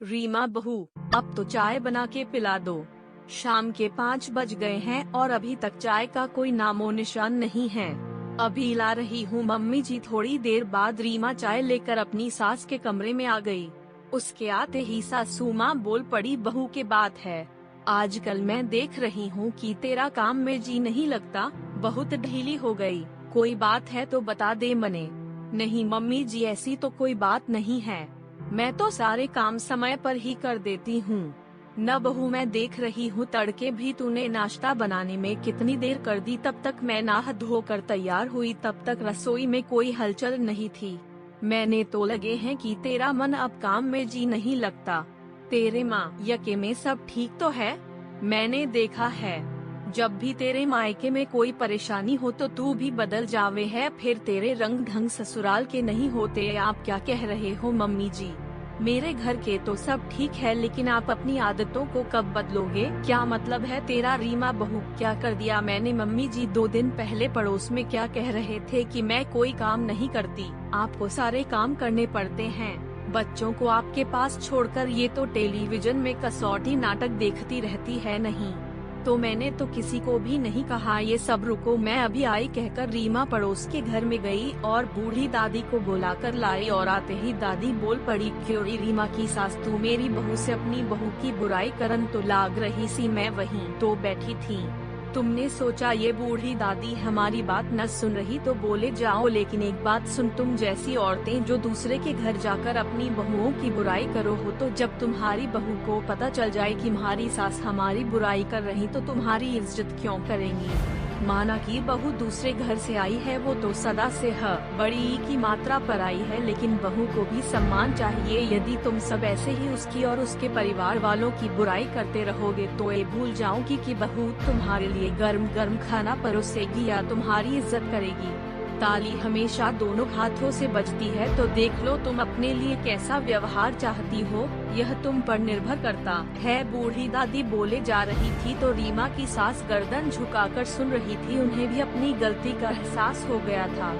रीमा बहू, अब तो चाय बना के पिला दो। शाम के 5 बज गए हैं और अभी तक चाय का कोई नामो निशान नहीं है। अभी ला रही हूँ मम्मी जी। थोड़ी देर बाद रीमा चाय लेकर अपनी सास के कमरे में आ गई। उसके आते ही सासू माँ बोल पड़ी, बहू के बात है। आजकल मैं देख रही हूँ कि तेरा काम में जी नहीं लगता, बहुत ढीली हो गई। कोई बात है तो बता दे मने। नहीं मम्मी जी, ऐसी तो कोई बात नहीं है, मैं तो सारे काम समय पर ही कर देती हूँ। न बहू, मैं देख रही हूँ तड़के भी तूने नाश्ता बनाने में कितनी देर कर दी। तब तक मैं नहा धोकर तैयार हुई, तब तक रसोई में कोई हलचल नहीं थी। मैंने तो लगे हैं कि तेरा मन अब काम में जी नहीं लगता। तेरे माँ यके में सब ठीक तो है? मैंने देखा है, जब भी तेरे मायके में कोई परेशानी हो तो तू भी बदल जावे है। फिर तेरे रंग ढंग ससुराल के नहीं होते। आप क्या कह रहे हो मम्मी जी? मेरे घर के तो सब ठीक है, लेकिन आप अपनी आदतों को कब बदलोगे? क्या मतलब है तेरा? रीमा बहू, क्या कर दिया मैंने? मम्मी जी, 2 दिन पहले पड़ोस में क्या कह रहे थे कि मैं कोई काम नहीं करती। आपको सारे काम करने पड़ते हैं। बच्चों को आपके पास छोड़कर ये तो टेलीविजन में कसौटी नाटक देखती रहती है। नहीं तो मैंने तो किसी को भी नहीं कहा ये सब। रुको, मैं अभी आई, कहकर रीमा पड़ोस के घर में गई और बूढ़ी दादी को बुलाकर लाई। और आते ही दादी बोल पड़ी, क्यों रीमा की सास, तू मेरी बहू से अपनी बहू की बुराई करन तो लाग रही सी? मैं वहीं तो बैठी थी, तुमने सोचा ये बूढ़ी दादी हमारी बात न सुन रही तो बोले जाओ। लेकिन एक बात सुन, तुम जैसी औरतें जो दूसरे के घर जाकर अपनी बहुओं की बुराई करो हो, तो जब तुम्हारी बहू को पता चल जाए कि हमारी सास हमारी बुराई कर रही तो तुम्हारी इज्जत क्यों करेंगी? माना कि बहू दूसरे घर से आई है, वो तो सदा से है बड़ी की मात्रा पर आई है, लेकिन बहू को भी सम्मान चाहिए। यदि तुम सब ऐसे ही उसकी और उसके परिवार वालों की बुराई करते रहोगे तो ये भूल जाओगी कि बहू तुम्हारे लिए गर्म गर्म खाना परोसेगी या तुम्हारी इज्जत करेगी। ताली हमेशा दोनों हाथों से बजती है, तो देख लो तुम अपने लिए कैसा व्यवहार चाहती हो, यह तुम पर निर्भर करता है। बूढ़ी दादी बोले जा रही थी तो रीमा की सास गर्दन झुकाकर सुन रही थी। उन्हें भी अपनी गलती का एहसास हो गया था।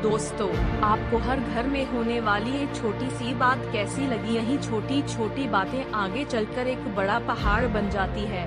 दोस्तों, आपको हर घर में होने वाली एक छोटी सी बात कैसी लगी? यही छोटी छोटी बातें आगे चलकर एक बड़ा पहाड़ बन जाती है।